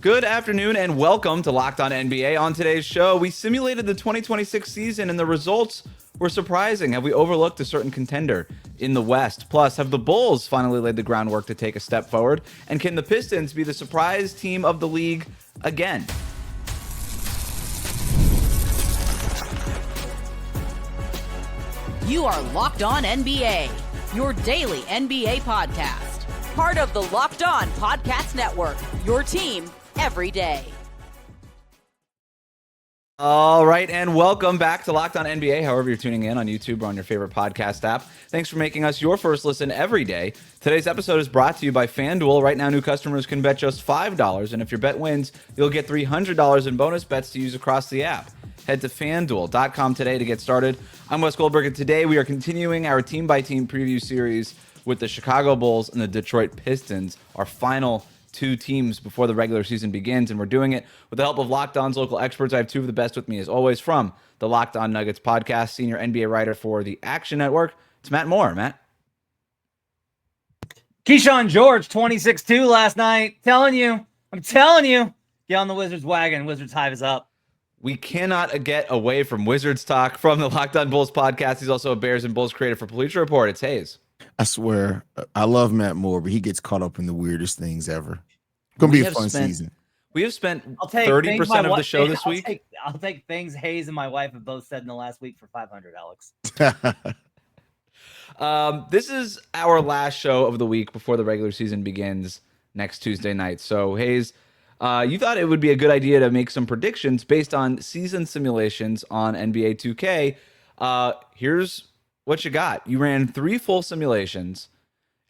Good afternoon and welcome to Locked On NBA. On today's show, we simulated the 2026 season and the results were surprising. Have we overlooked a certain contender in the West? Plus, have the Bulls finally laid the groundwork to take a step forward? And can the Pistons be the surprise team of the league again? You are Locked On NBA, your daily NBA podcast. Part of the Locked On Podcast Network, your team every day. All right, and welcome back to Locked On NBA, however you're tuning in on YouTube or on your favorite podcast app. Thanks for making us your first listen every day. Today's episode is brought to you by FanDuel. Right now, new customers can bet just $5, and if your bet wins, you'll get $300 in bonus bets to use across the app. Head to FanDuel.com today to get started. I'm Wes Goldberg, and today we are continuing our team-by-team preview series with the Chicago Bulls and the Detroit Pistons, our final two teams before the regular season begins, and we're doing it with the help of Locked On's local experts. I have two of the best with me, as always, from the Locked On Nuggets podcast, senior NBA writer for the Action Network. It's Matt Moore. Matt. Keyshawn George, 26-2 last night. I'm telling you, get on the Wizards wagon. Wizards Hive is up. We cannot get away from Wizards talk from the Locked On Bulls podcast. He's also a Bears and Bulls creator for Bleacher Report. It's Haize. I swear, I love Matt Moore, but he gets caught up in the weirdest things ever. Gonna be a fun season. We have spent 30% of the show this week. I'll take things Haize and my wife have both said in the last week for 500, Alex. This is our last show of the week before the regular season begins next Tuesday night. So, Haize, you thought it would be a good idea to make some predictions based on season simulations on NBA 2K. Here's what you got. You ran 3 full simulations,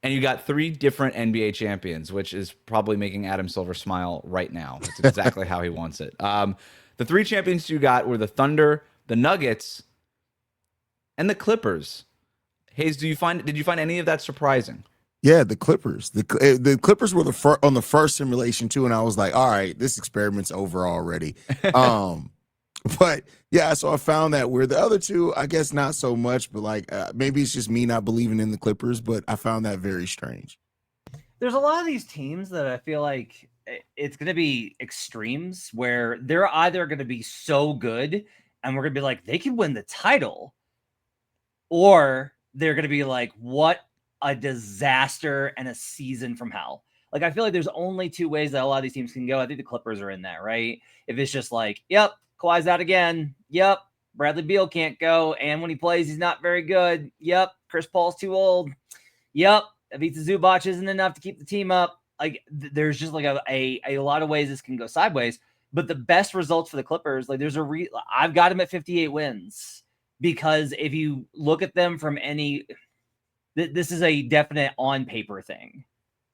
and you got 3 different NBA champions, which is probably making Adam Silver smile right now. That's exactly how he wants it. The 3 champions you got were the Thunder, the Nuggets, and the Clippers. Haize, did you find any of that surprising? Yeah, the Clippers. The Clippers were on the first simulation too, and I was like, all right, this experiment's over already. But yeah, so I found that where the other two, I guess not so much, but like maybe it's just me not believing in the Clippers, but I found that very strange. There's a lot of these teams that I feel like it's going to be extremes where they're either going to be so good and we're going to be like, they could win the title, or they're going to be like, what a disaster and a season from hell. Like, I feel like there's only 2 ways that a lot of these teams can go. I think the Clippers are in that, right? If it's just like, yep, Kawhi's out again. Yep, Bradley Beal can't go. And when he plays, he's not very good. Yep, Chris Paul's too old. Yep, Ivica Zubac isn't enough to keep the team up. Like, there's just like a lot of ways this can go sideways. But the best results for the Clippers, like I've got them at 58 wins. Because if you look at them from this is a definite on paper thing.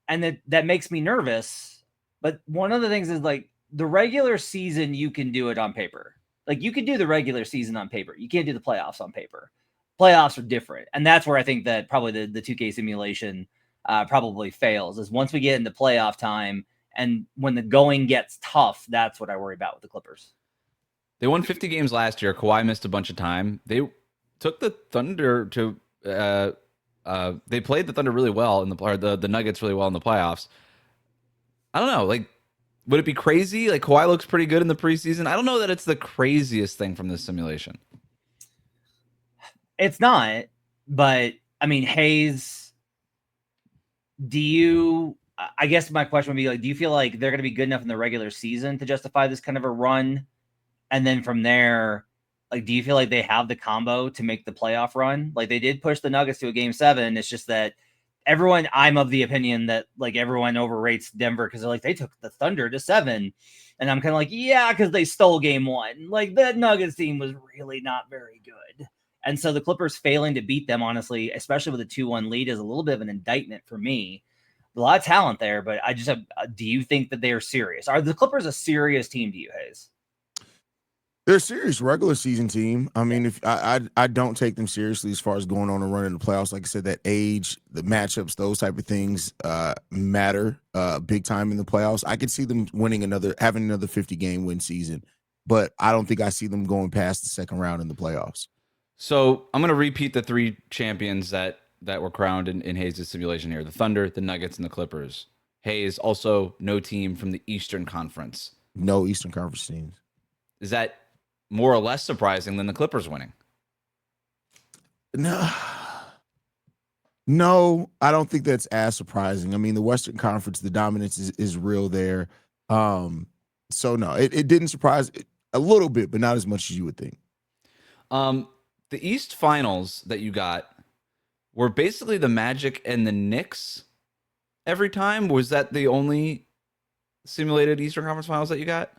And that makes me nervous. But one of the things is like the regular season, you can do it on paper. Like you can do the regular season on paper. You can't do the playoffs on paper. Playoffs are different. And that's where I think that probably the 2K simulation probably fails, is once we get into playoff time and when the going gets tough, that's what I worry about with the Clippers. They won 50 games last year. Kawhi missed a bunch of time. They took the Thunder to they played the Thunder really well the Nuggets really well in the playoffs. I don't know. Like, would it be crazy? Like, Kawhi looks pretty good in the preseason. I don't know that it's the craziest thing from this simulation. It's not, but I mean, Haize, I guess my question would be like, do you feel like they're going to be good enough in the regular season to justify this kind of a run? And then from there, like, do you feel like they have the combo to make the playoff run? Like, they did push the Nuggets to a game 7. It's just that I'm of the opinion that like everyone overrates Denver because they're like, they took the Thunder to 7. And I'm kind of like, yeah, because they stole game 1. Like, that Nuggets team was really not very good. And so the Clippers failing to beat them, honestly, especially with a 2-1 lead, is a little bit of an indictment for me. A lot of talent there, but I just have, do you think that they are serious? Are the Clippers a serious team to you, Haize? They're a serious regular season team. I mean, if I don't take them seriously as far as going on a run in the playoffs. Like I said, that age, the matchups, those type of things matter big time in the playoffs. I could see them having another 50-game win season, but I don't think I see them going past the second round in the playoffs. So I'm going to repeat the 3 champions that were crowned in Haize's simulation here: the Thunder, the Nuggets, and the Clippers. Haize, also no team from the Eastern Conference. No Eastern Conference teams. Is that more or less surprising than the Clippers winning? No, I don't think that's as surprising. I mean, the Western Conference, the dominance is real there. So no, it didn't surprise a little bit, but not as much as you would think. The East Finals that you got were basically the Magic and the Knicks every time. Was that the only simulated Eastern Conference Finals that you got?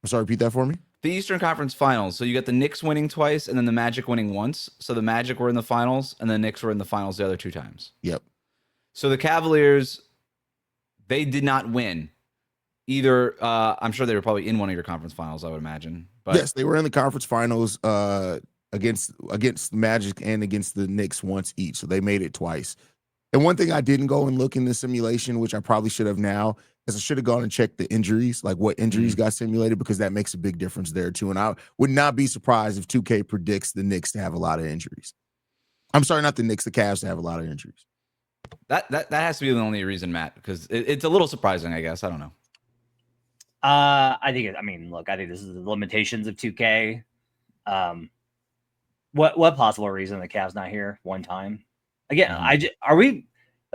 I'm sorry, repeat that for me. The Eastern Conference Finals. So you got the Knicks winning twice and then the Magic winning once. So the Magic were in the finals and the Knicks were in the finals the other 2 times. Yep. So the Cavaliers, they did not win either. I'm sure they were probably in one of your conference finals, I would imagine. But yes, they were in the conference finals against Magic and against the Knicks once each. So they made it twice. And one thing I didn't go and look in the simulation, which I probably should have now, is I should have gone and checked the injuries, like what injuries got simulated, because that makes a big difference there too. And I would not be surprised if 2K predicts the Knicks to have a lot of injuries. I'm sorry, not the Knicks, the Cavs to have a lot of injuries. That has to be the only reason, Matt, because it's a little surprising, I guess. I don't know. I think this is the limitations of 2K. What possible reason the Cavs not here one time? Again,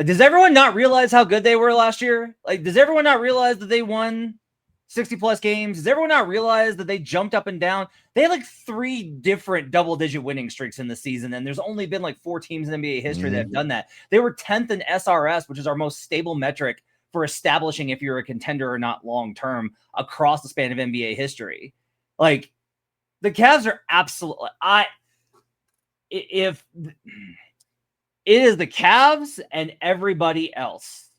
does everyone not realize how good they were last year? Like, does everyone not realize that they won 60 plus games? Does everyone not realize that they jumped up and down? They had like 3 different double-digit winning streaks in the season, and there's only been like 4 teams in NBA history that have done that. They were 10th in SRS, which is our most stable metric for establishing if you're a contender or not long-term across the span of NBA history. Like, the Cavs are absolutely... If it is the Cavs and everybody else,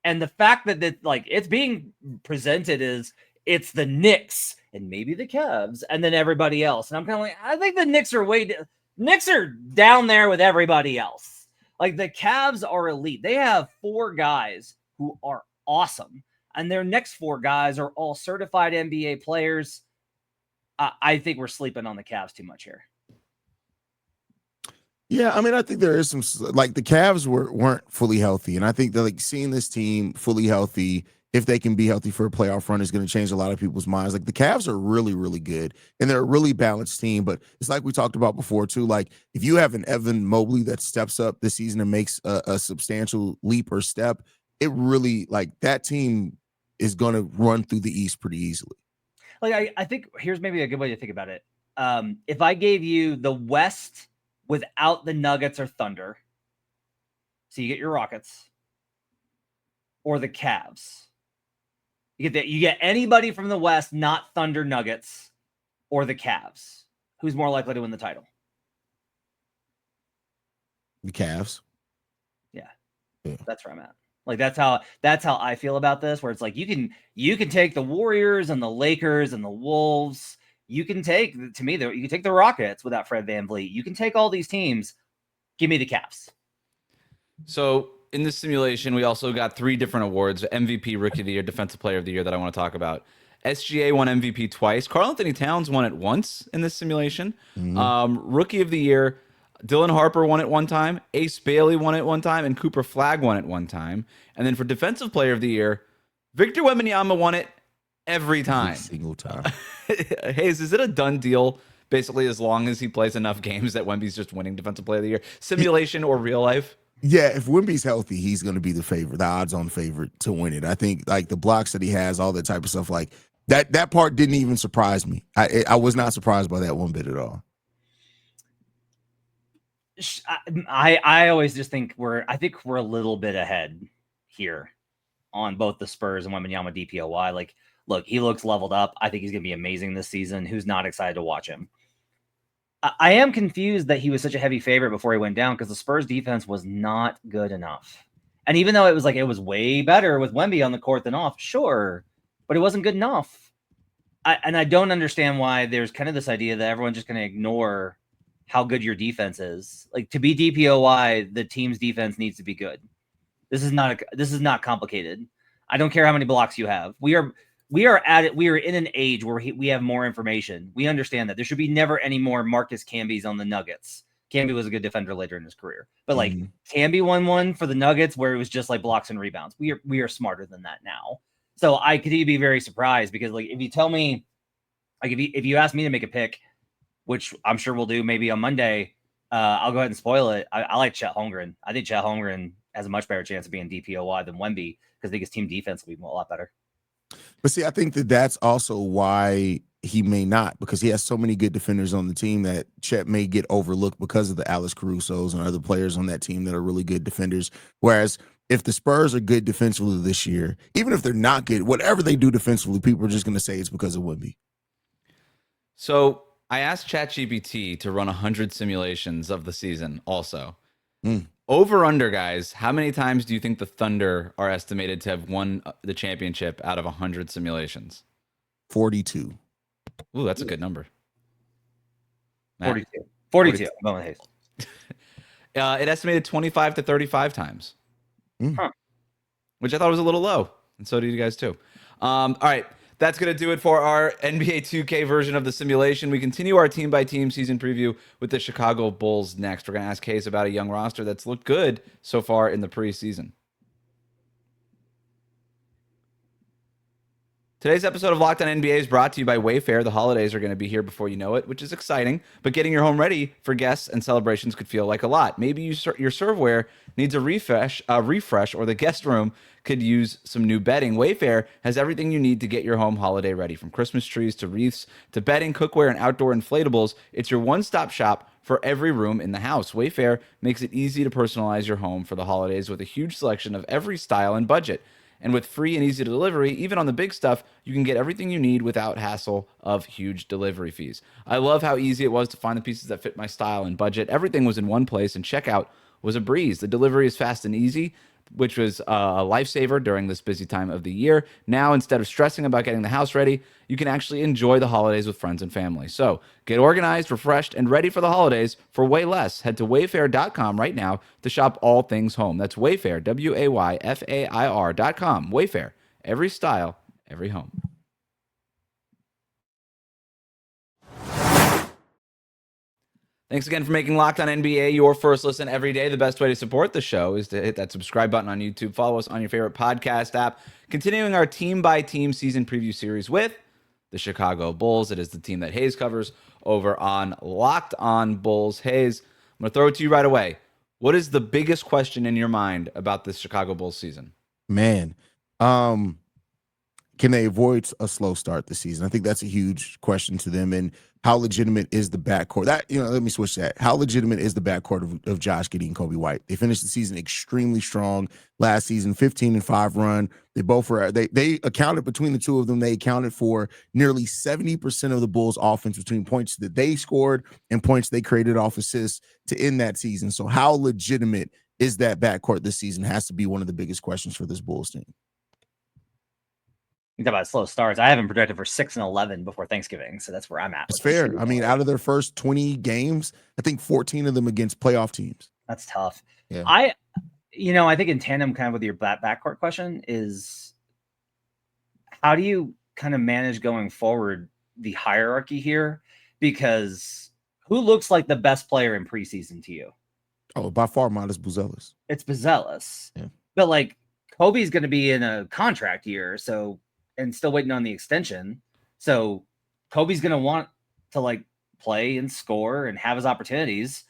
and the fact that it's being presented as it's the Knicks and maybe the Cavs and then everybody else, and I'm kind of like, I think the Knicks are down there with everybody else. Like, the Cavs are elite. They have 4 guys who are awesome, and their next 4 guys are all certified NBA players. I think we're sleeping on the Cavs too much here. Yeah, I mean, I think there is some, like, the Cavs weren't fully healthy, and I think that, like, seeing this team fully healthy, if they can be healthy for a playoff run, is going to change a lot of people's minds. Like, the Cavs are really, really good, and they're a really balanced team. But it's like we talked about before too. Like, if you have an Evan Mobley that steps up this season and makes a substantial leap or step, it really, like, that team is going to run through the East pretty easily. Like, I think here's maybe a good way to think about it. If I gave you the West without the Nuggets or Thunder, so you get your Rockets or the Cavs, you get anybody from the West, not Thunder, Nuggets, or the Cavs. Who's more likely to win the title? The Cavs. Yeah. That's where I'm at. Like, that's how I feel about this, where it's like you can take the Warriors and the Lakers and the Wolves. You can take, to me, you can take the Rockets without Fred VanVleet. You can take all these teams. Give me the Cavs. So in this simulation, we also got 3 different awards: MVP, Rookie of the Year, Defensive Player of the Year, that I want to talk about. SGA won MVP twice. Karl-Anthony Towns won it once in this simulation. Rookie of the Year, Dylan Harper won it one time. Ace Bailey won it one time. And Cooper Flagg won it one time. And then for Defensive Player of the Year, Victor Wembanyama won it every time. Every single time. Haize, is it a done deal, basically, as long as he plays enough games, that Wemby's just winning Defensive Player of the Year? Simulation or real life? Yeah, if Wemby's healthy, he's going to be the odds-on favorite to win it. I think, like, the blocks that he has, all that type of stuff, like, that part didn't even surprise me. I was not surprised by that one bit at all. I always just think we're a little bit ahead here on both the Spurs and Wembanyama DPOY. Like, look, he looks leveled up. I think he's going to be amazing this season. Who's not excited to watch him? I am confused that he was such a heavy favorite before he went down, because the Spurs defense was not good enough. And even though it was way better with Wemby on the court than off, sure, but it wasn't good enough. I don't understand why there's kind of this idea that everyone's just going to ignore how good your defense is. Like, to be DPOY, the team's defense needs to be good. This is not complicated. I don't care how many blocks you have. We are in an age where we have more information. We understand that there should be never any more Marcus Camby's on the Nuggets. Camby was a good defender later in his career. But like Camby won one for the Nuggets where it was just like blocks and rebounds. We are smarter than that now. So I could be very surprised because like if you tell me, like if you ask me to make a pick, which I'm sure we'll do maybe on Monday, I'll go ahead and spoil it. I like Chet Holmgren. I think Chet Holmgren has a much better chance of being DPOY than Wemby because I think his team defense will be a lot better. But see, I think that's also why he may not, because he has so many good defenders on the team that Chet may get overlooked because of the Alex Carusos and other players on that team that are really good defenders. Whereas if the Spurs are good defensively this year, even if they're not good, whatever they do defensively, people are just going to say it's because of Wemby. So I asked ChatGPT to run 100 simulations of the season also. Over under, guys, how many times do you think the Thunder are estimated to have won the championship out of 100 simulations? 42. Ooh, that's a good number. Matt. 42. I'm going with Haize. It estimated 25 to 35 times, which I thought was a little low. And so do you guys too. All right. That's going to do it for our NBA 2K version of the simulation. We continue our team-by-team season preview with the Chicago Bulls next. We're going to ask Haize about a young roster that's looked good so far in the preseason. Today's episode of Locked On NBA is brought to you by Wayfair. The holidays are going to be here before you know it, which is exciting, but getting your home ready for guests and celebrations could feel like a lot. Maybe your serveware needs a refresh, or the guest room could use some new bedding. Wayfair has everything you need to get your home holiday ready, from Christmas trees to wreaths to bedding, cookware, and outdoor inflatables. It's your one-stop shop for every room in the house. Wayfair makes it easy to personalize your home for the holidays with a huge selection of every style and budget. And with free and easy delivery, even on the big stuff, you can get everything you need without hassle of huge delivery fees. I love how easy it was to find the pieces that fit my style and budget. Everything was in one place, and checkout was a breeze. The delivery is fast and easy, which was a lifesaver during this busy time of the year. Now, instead of stressing about getting the house ready, you can actually enjoy the holidays with friends and family. So get organized, refreshed, and ready for the holidays for way less. Head to wayfair.com right now to shop all things home. That's Wayfair, WAYFAIR.com. Wayfair, every style, every home. Thanks again for making Locked On NBA your first listen every day. The best way to support the show is to hit that subscribe button on YouTube. Follow us on your favorite podcast app. Continuing our team-by-team season preview series with the Chicago Bulls. It is the team that Haize covers over on Locked On Bulls. Haize, I'm going to throw it to you right away. What is the biggest question in your mind about this Chicago Bulls season? Man, can they avoid a slow start this season? I think that's a huge question to them. And how legitimate is the backcourt? Let me switch that. How legitimate is the backcourt of Josh Giddey and Kobe White? They finished the season extremely strong last season, 15-5 run. They both were, they accounted between the two of them. They accounted for nearly 70% of the Bulls' offense between points that they scored and points they created off assists to end that season. So how legitimate is that backcourt this season has to be one of the biggest questions for this Bulls team. You talk about slow starts. I haven't projected for 6-11 before Thanksgiving, so that's where I'm at. That's fair. I mean, out of their first 20 games, I think 14 of them against playoff teams. That's tough. Yeah. I think in tandem kind of with your backcourt question is how do you kind of manage going forward the hierarchy here? Because who looks like the best player in preseason to you? Oh, by far, Matas Buzelis. It's Buzelis. Yeah. But like Kobe's going to be in a contract year, so and still waiting on the extension. So Kobe's going to want to like play and score and have his opportunities.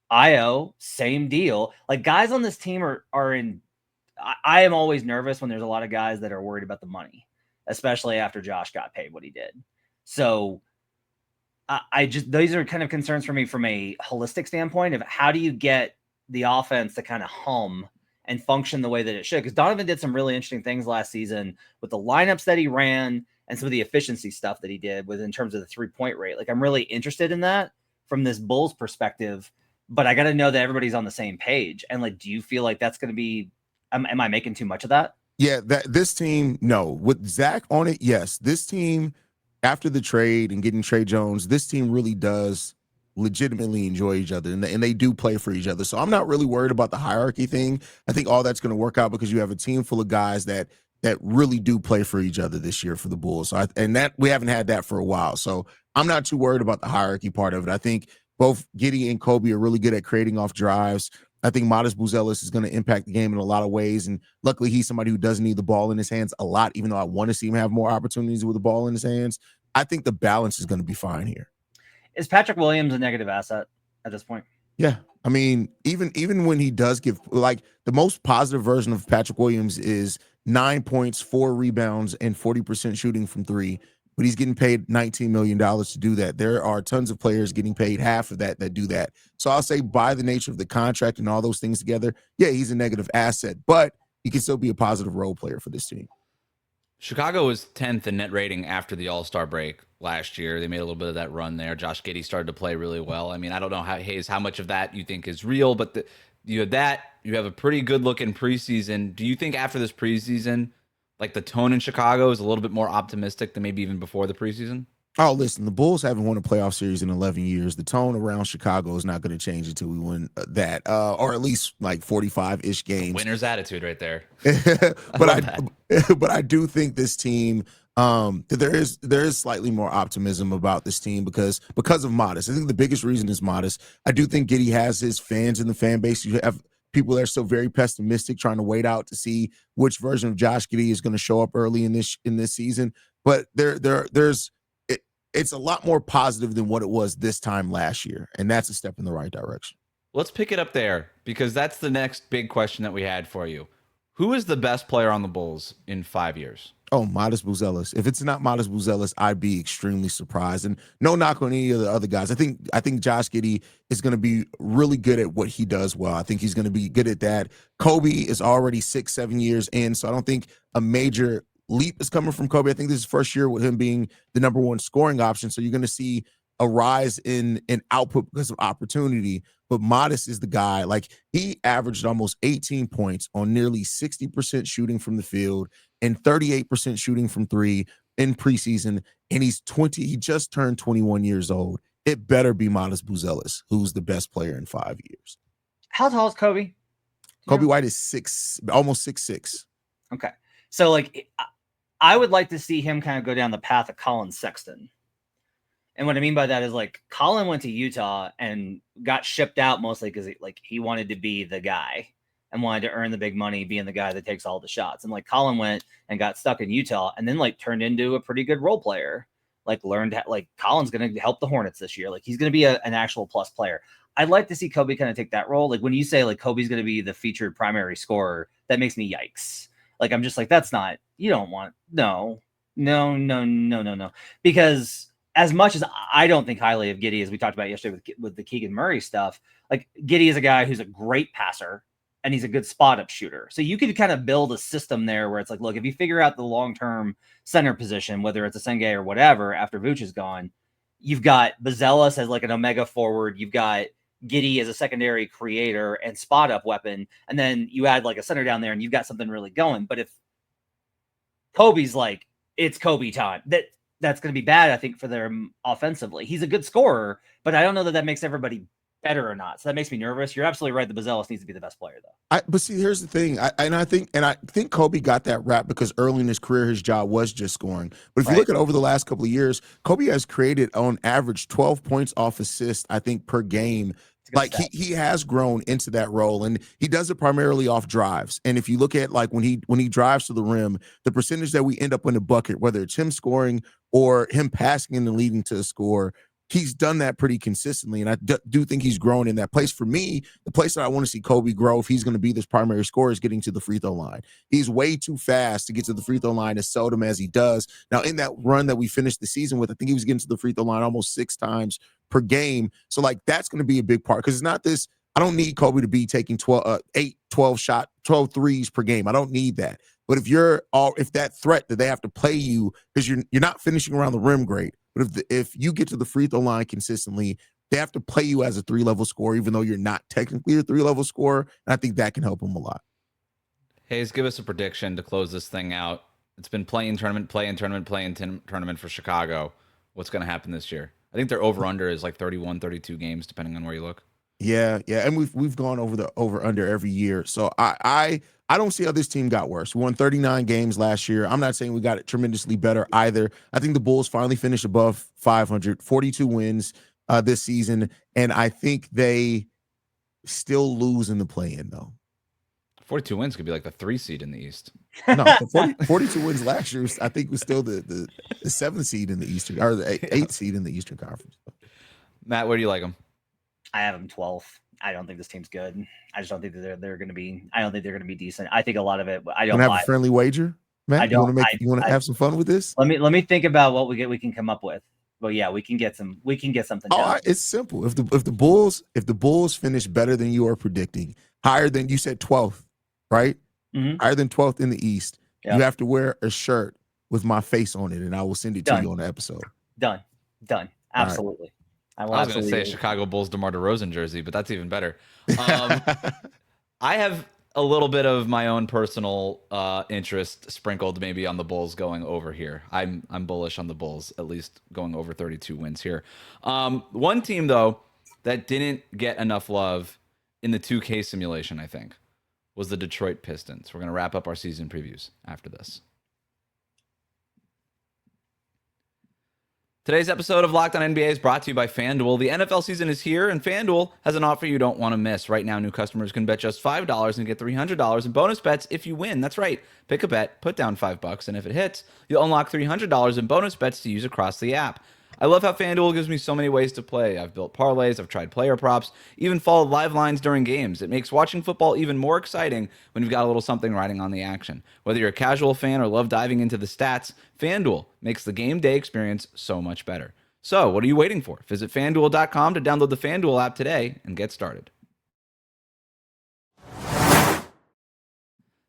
Io, same deal. Like guys on this team are in. I am always nervous when there's a lot of guys that are worried about the money, especially after Josh got paid what he did. So these are kind of concerns for me from a holistic standpoint of how do you get the offense to kind of hum and function the way that it should. Because Donovan did some really interesting things last season with the lineups that he ran and some of the efficiency stuff that he did in terms of the 3-point rate. Like I'm really interested in that from this Bulls perspective, but I got to know that everybody's on the same page. And like, do you feel like that's going to be, am I making too much of that? Yeah, this team, no. With Zach on it, yes. This team, after the trade and getting Trey Jones, this team really does legitimately enjoy each other and they do play for each other. So I'm not really worried about the hierarchy thing. I think all that's going to work out because you have a team full of guys that really do play for each other this year for the Bulls. So we haven't had that for a while. So I'm not too worried about the hierarchy part of it. I think both Giddey and Kobe are really good at creating off drives. I think Matas Buzelis is going to impact the game in a lot of ways. And luckily, he's somebody who doesn't need the ball in his hands a lot, even though I want to see him have more opportunities with the ball in his hands. I think the balance is going to be fine here. Is Patrick Williams a negative asset at this point? Yeah. I mean, even when he does give, like, the most positive version of Patrick Williams is 9 points, 4 rebounds, and 40% shooting from three. But he's getting paid $19 million to do that. There are tons of players getting paid half of that do that. So I'll say by the nature of the contract and all those things together, yeah, he's a negative asset, but he can still be a positive role player for this team. Chicago was 10th in net rating after the All-Star break last year. They made a little bit of that run there. Josh Giddey started to play really well. I mean, I don't know how much of that you think is real, but you have a pretty good look in preseason. Do you think after this preseason, like, the tone in Chicago is a little bit more optimistic than maybe even before the preseason? Oh, listen, the Bulls haven't won a playoff series in 11 years. The tone around Chicago is not going to change until we win that, or at least like 45-ish games. Winner's attitude right there. but I do think this team, that there is slightly more optimism about this team because of Matas. I think the biggest reason is Matas. I do think Giddey has his fans in the fan base. You have people that are still very pessimistic, trying to wait out to see which version of Josh Giddey is going to show up early in this season. But it's a lot more positive than what it was this time last year, and that's a step in the right direction. Let's pick it up there, because that's the next big question that we had for you. Who is the best player on the Bulls in 5 years? Oh, Matas Buzelis. If it's not Matas Buzelis, I'd be extremely surprised. And no knock on any of the other guys. I think Josh Giddey is going to be really good at what he does well. I think he's going to be good at that. Kobe is already 6-7 years in, so I don't think a major leap is coming from Kobe. I think this is his first year with him being the number one scoring option. So you're going to see a rise in output because of opportunity. But Matas is the guy. Like, he averaged almost 18 points on nearly 60% shooting from the field and 38% shooting from three in preseason. And he just turned 21 years old. It better be Matas Buzelis, who's the best player in 5 years. How tall is Kobe? Kobe White is almost 6'6". Okay. So, like, I would like to see him kind of go down the path of Colin Sexton. And what I mean by that is, like, Colin went to Utah and got shipped out mostly because he wanted to be the guy and wanted to earn the big money, being the guy that takes all the shots. And, like, Colin went and got stuck in Utah and then, like, turned into a pretty good role player. Like, learned like, Colin's going to help the Hornets this year. Like, he's going to be an actual plus player. I'd like to see Kobe kind of take that role. Like, when you say, like, Kobe's going to be the featured primary scorer, that makes me yikes. Like, I'm just like, that's not, you don't want, no. Because as much as I don't think highly of Giddey, as we talked about yesterday with the Keegan Murray stuff, like, Giddey is a guy who's a great passer and he's a good spot up shooter. So you could kind of build a system there where it's like, look, if you figure out the long-term center position, whether it's a Senge or whatever, after Vooch is gone, you've got Buzelis as like an omega forward. You've got Giddey as a secondary creator and spot up weapon. And then you add like a center down there and you've got something really going. But if Kobe's like, it's Kobe time, that's going to be bad, I think, for them offensively. He's a good scorer, but I don't know that makes everybody better or not. So that makes me nervous. You're absolutely right. The Buzelis needs to be the best player, though. But see, here's the thing. I think Kobe got that rap because early in his career, his job was just scoring. But if you look at over the last couple of years, Kobe has created on average 12 points off assist, I think, per game. Like, he has grown into that role, and he does it primarily off drives. And if you look at, like, when he drives to the rim, the percentage that we end up in the bucket, whether it's him scoring or him passing and leading to a score, he's done that pretty consistently. And I do think he's grown in that place. For me, the place that I want to see Kobe grow, if he's going to be this primary scorer, is getting to the free throw line. He's way too fast to get to the free throw line as seldom as he does. Now, in that run that we finished the season with, I think he was getting to the free throw line almost 6 times per game. So, like, that's going to be a big part, because it's not this, I don't need Kobe to be taking 12 threes per game. I don't need that. But if that threat that they have to play you, because you're not finishing around the rim great, but if you get to the free throw line consistently, they have to play you as a 3-level scorer, even though you're not technically a 3-level scorer. And I think that can help them a lot. Haize, give us a prediction to close this thing out. It's been play-in tournament for Chicago. What's going to happen this year? I think their over-under is like 31, 32 games, depending on where you look. Yeah, and we've gone over the over-under every year. So I don't see how this team got worse. We won 39 games last year. I'm not saying we got it tremendously better either. I think the Bulls finally finished above 500, 42 wins. this season, and I think they still lose in the play-in though. 42 wins could be like the 3 seed in the East. No, 42 wins last year, I think, was still the 7th seed in the Eastern, or the 8th seed in the Eastern Conference. Matt, where do you like them? I have them 12th. I don't think this team's good. I just don't think that they're going to be. I don't think they're going to be decent. I think a lot of it. I don't have a friendly wager, Matt. You want to have some fun with this? Let me think about what we can come up with. But yeah, we can get something. Done. It's simple. If the Bulls finish better than you are predicting, higher than you said 12th, right? Mm-hmm. Higher than 12th in the East, you have to wear a shirt with my face on it, and I will send it to you on the episode. Done. Absolutely. I was going to say a Chicago Bulls DeMar DeRozan jersey, but that's even better. I have a little bit of my own personal interest sprinkled maybe on the Bulls going over here. I'm bullish on the Bulls, at least going over 32 wins here. One team, though, that didn't get enough love in the 2K simulation, I think, was the Detroit Pistons. We're going to wrap up our season previews after this. Today's episode of Locked on NBA is brought to you by FanDuel. The NFL season is here, and FanDuel has an offer you don't want to miss. Right now, new customers can bet just $5 and get $300 in bonus bets if you win. That's right. Pick a bet, put down $5, and if it hits, you'll unlock $300 in bonus bets to use across the app. I love how FanDuel gives me so many ways to play. I've built parlays, I've tried player props, even followed live lines during games. It makes watching football even more exciting when you've got a little something riding on the action. Whether you're a casual fan or love diving into the stats, FanDuel makes the game day experience so much better. So, what are you waiting for? Visit FanDuel.com to download the FanDuel app today and get started.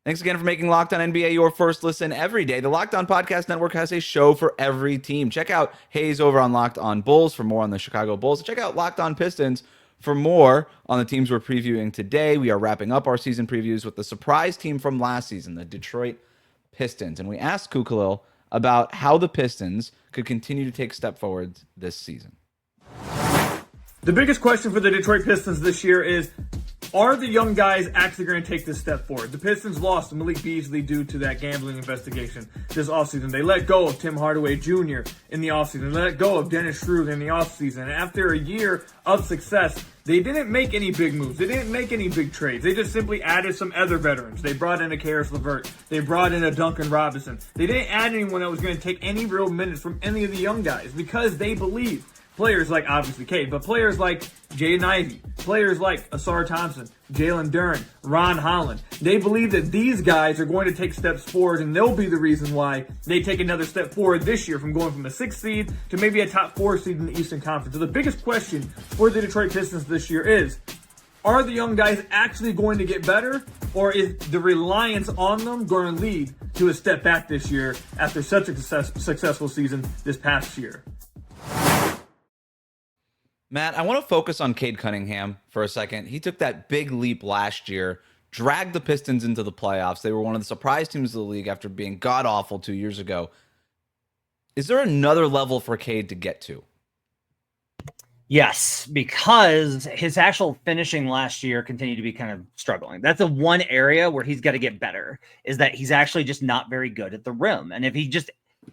Thanks again for making Locked On NBA your first listen every day. The Locked On Podcast Network has a show for every team. Check out Haize over on Locked On Bulls for more on the Chicago Bulls. Check out Locked On Pistons for more on the teams we're previewing today. We are wrapping up our season previews with the surprise team from last season, the Detroit Pistons. And we asked Kukalil about how the Pistons could continue to take step forward this season. The biggest question for the Detroit Pistons this year is, are the young guys actually going to take this step forward? The Pistons lost Malik Beasley due to that gambling investigation this offseason. They let go of Tim Hardaway Jr. in the offseason. They let go of Dennis Schroeder in the offseason. And after a year of success, they didn't make any big moves. They didn't make any big trades. They just simply added some other veterans. They brought in a Karis LeVert. They brought in a Duncan Robinson. They didn't add anyone that was going to take any real minutes from any of the young guys because they believe players like, obviously, Cade, but players like Jaden Ivey, players like Asar Thompson, Jalen Duren, Ron Holland, they believe that these guys are going to take steps forward, and they'll be the reason why they take another step forward this year from going from a 6th seed to maybe a top 4 seed in the Eastern Conference. So the biggest question for the Detroit Pistons this year is, are the young guys actually going to get better, or is the reliance on them going to lead to a step back this year after such a successful season this past year? Matt, I want to focus on Cade Cunningham for a second. He took that big leap last year, dragged the Pistons into the playoffs. They were one of the surprise teams of the league after being god-awful 2 years ago. Is there another level for Cade to get to? Yes, because his actual finishing last year continued to be kind of struggling. That's the one area where he's got to get better, is that he's actually just not very good at the rim. And if he just...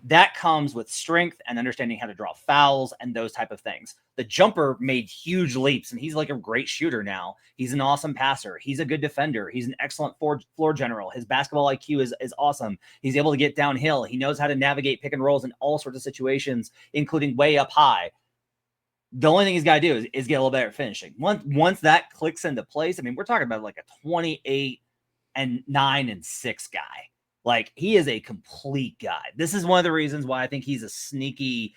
that comes with strength and understanding how to draw fouls and those type of things. The jumper made huge leaps, and he's like a great shooter now. He's an awesome passer. He's a good defender. He's an excellent floor general. His basketball IQ is awesome. He's able to get downhill. He knows how to navigate pick and rolls in all sorts of situations, including way up high. The only thing he's got to do is get a little better at finishing. Once that clicks into place, I mean, we're talking about like a 28-9-6 guy. Like, he is a complete guy. This is one of the reasons why I think he's a sneaky.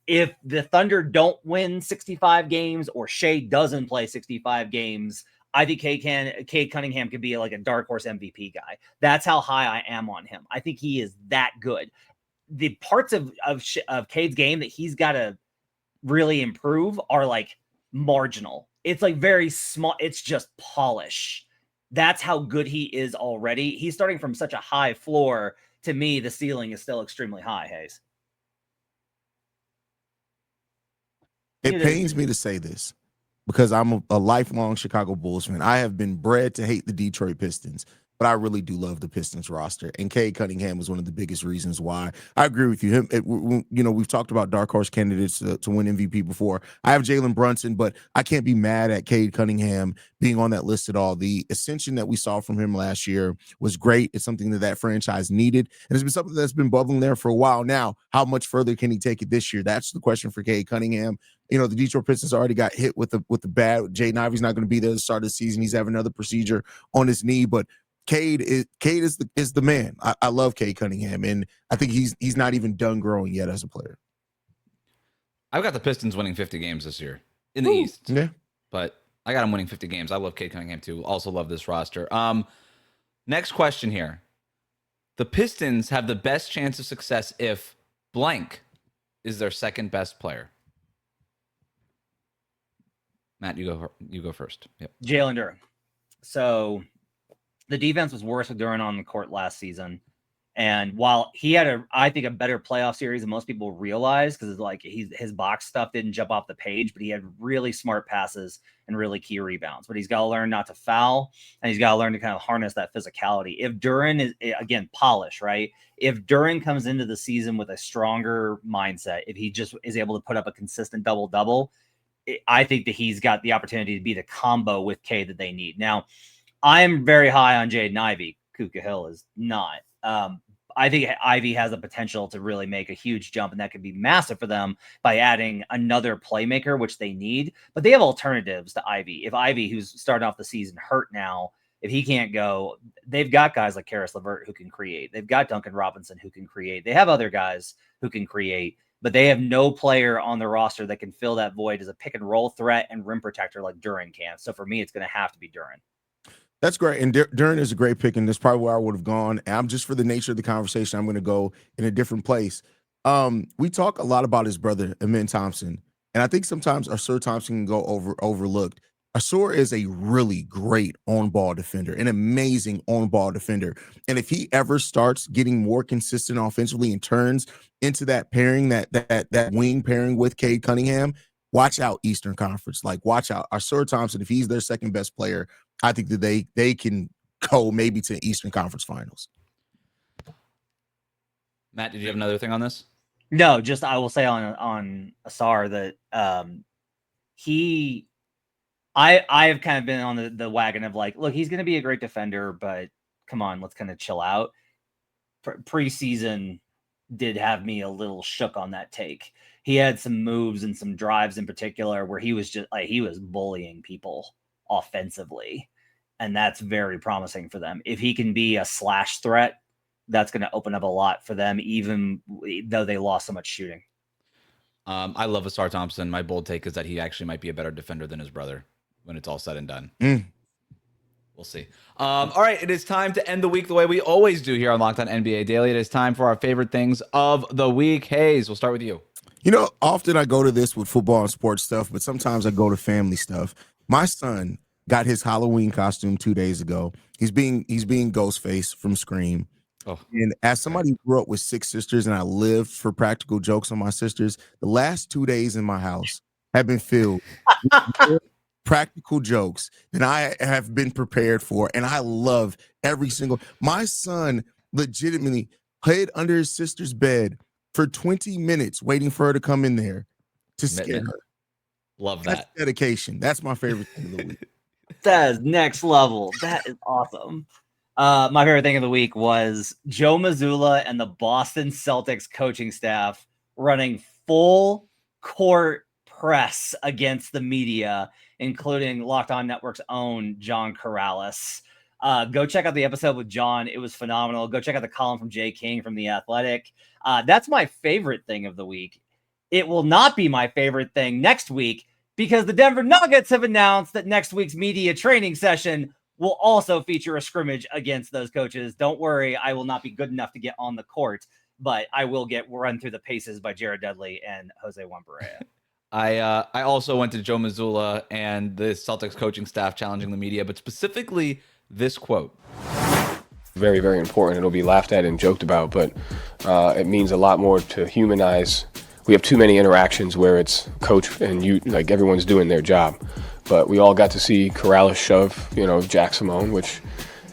If the Thunder don't win 65 games or Shea doesn't play 65 games, I think Cade Cunningham could be like a dark horse MVP guy. That's how high I am on him. I think he is that good. The parts of Cade's game that he's got to really improve are like marginal. It's like very small. It's just polish. That's how good he is already. He's starting from such a high floor. To me, the ceiling is still extremely high, Haize. It pains me to say this because I'm a lifelong Chicago Bulls fan. I have been bred to hate the Detroit Pistons. but I really do love the Pistons roster. And Cade Cunningham is one of the biggest reasons why. I agree with you. We've talked about dark horse candidates to win MVP before. I have Jalen Brunson, but I can't be mad at Cade Cunningham being on that list at all. The ascension that we saw from him last year was great. It's something that franchise needed. And it's been something that's been bubbling there for a while now. How much further can he take it this year? That's the question for Cade Cunningham. The Detroit Pistons already got hit with the bat. Jaden Ivey's not going to be there to start the season. He's having another procedure on his knee, but Cade is the man. I love Cade Cunningham, and I think he's not even done growing yet as a player. I've got the Pistons winning 50 games this year in the East. Yeah, but I got them winning 50 games. I love Cade Cunningham too. Also love this roster. Next question here: the Pistons have the best chance of success if blank is their second best player. Matt, you go first. Yep. Jalen Duren. So the defense was worse with Duren on the court last season. And while he had I think a better playoff series than most people realize, because like his box stuff didn't jump off the page, but he had really smart passes and really key rebounds. But he's got to learn not to foul, and he's got to learn to kind of harness that physicality. If Duren is, again, polish, right? If Duren comes into the season with a stronger mindset, if he just is able to put up a consistent double-double, I think that he's got the opportunity to be the combo with Cade that they need. Now, I'm very high on Jaden Ivey. Kuka Hill is not. I think Ivey has the potential to really make a huge jump, and that could be massive for them by adding another playmaker, which they need. But they have alternatives to Ivey. If Ivey, who's starting off the season hurt now, if he can't go, they've got guys like Karis LeVert who can create. They've got Duncan Robinson who can create. They have other guys who can create, but they have no player on the roster that can fill that void as a pick and roll threat and rim protector like Duren can. So for me, it's going to have to be Duren. That's great. And Duren is a great pick, and that's probably where I would have gone. And I'm just, for the nature of the conversation, I'm going to go in a different place. We talk a lot about his brother, Amen Thompson, and I think sometimes Ausar Thompson can go overlooked. Ausar is a really great on-ball defender, an amazing on-ball defender. And if he ever starts getting more consistent offensively and turns into that pairing, that wing pairing with Cade Cunningham, watch out, Eastern Conference. Like, watch out. Ausar Thompson, if he's their second best player, I think that they can go maybe to Eastern Conference Finals. Matt, did you have another thing on this? No, just I will say on Ausar that I've kind of been on the wagon of like, look, he's going to be a great defender, but come on, let's kind of chill out. Preseason did have me a little shook on that take. He had some moves and some drives in particular where he was just like, he was bullying people offensively, and that's very promising for them. If he can be a slash threat, that's going to open up a lot for them, even though they lost so much shooting. I love Ausar Thompson. My bold take is that he actually might be a better defender than his brother when it's all said and done. We'll see. All right, it is time to end the week the way we always do here on Locked On NBA Daily. It is time for our favorite things of the week. Haize, we'll start with you. Often I go to this with football and sports stuff, but sometimes I go to family stuff. My son got his Halloween costume 2 days ago. He's being Ghostface from Scream. Oh. And as somebody who grew up with 6 sisters and I lived for practical jokes on my sisters, the last 2 days in my house have been filled with practical jokes that I have been prepared for. And I love every single. My son legitimately hid under his sister's bed for 20 minutes waiting for her to come in there to scare her. Love that. That's dedication. That's my favorite thing of the week. That is next level. That is awesome. My favorite thing of the week was Joe Mazzulla and the Boston Celtics coaching staff running full court press against the media, including Locked On Network's own John Corrales. Go check out the episode with John. It was phenomenal. Go check out the column from Jay King from The Athletic. That's my favorite thing of the week. It will not be my favorite thing next week because the Denver Nuggets have announced that next week's media training session will also feature a scrimmage against those coaches. Don't worry, I will not be good enough to get on the court, but I will get run through the paces by Jared Dudley and Jose Wembanyama. I also went to Joe Mazzulla and the Celtics coaching staff challenging the media, but specifically this quote. Very, very important. It'll be laughed at and joked about, but it means a lot more to humanize. We have too many interactions where it's coach and you, like everyone's doing their job. But we all got to see Corrales shove, Jack Simone, which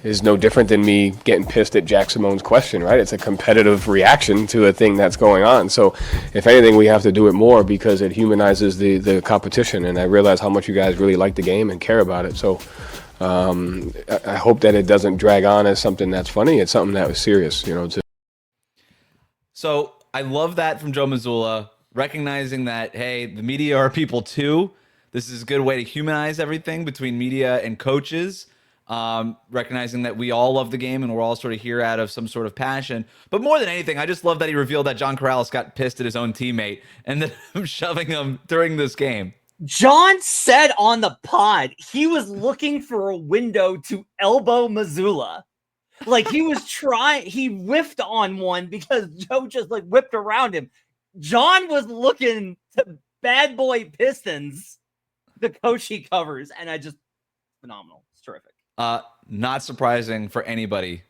is no different than me getting pissed at Jack Simone's question, right? It's a competitive reaction to a thing that's going on. So if anything, we have to do it more because it humanizes the competition. And I realize how much you guys really like the game and care about it. So I hope that it doesn't drag on as something that's funny. It's something that was serious, you know. So I love that from Joe Mazzulla, recognizing that, hey, the media are people too. This is a good way to humanize everything between media and coaches, recognizing that we all love the game and we're all sort of here out of some sort of passion. But more than anything, I just love that he revealed that John Corrales got pissed at his own teammate and then shoving him during this game. John said on the pod he was looking for a window to elbow Mazzulla. Like he was he whiffed on one because Joe just like whipped around him. John was looking to bad boy Pistons, the coach he covers, and phenomenal. It's terrific. Not surprising for anybody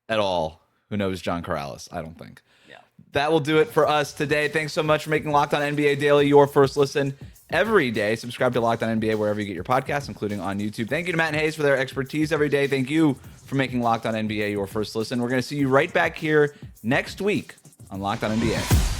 at all who knows John Corrales, I don't think. Yeah. That will do it for us today. Thanks so much for making Locked On NBA Daily your first listen every day. Subscribe to Locked On NBA wherever you get your podcasts, including on YouTube. Thank you to Matt and Haize for their expertise every day. Thank you for making Locked On NBA your first listen. We're going to see you right back here next week on Locked On NBA.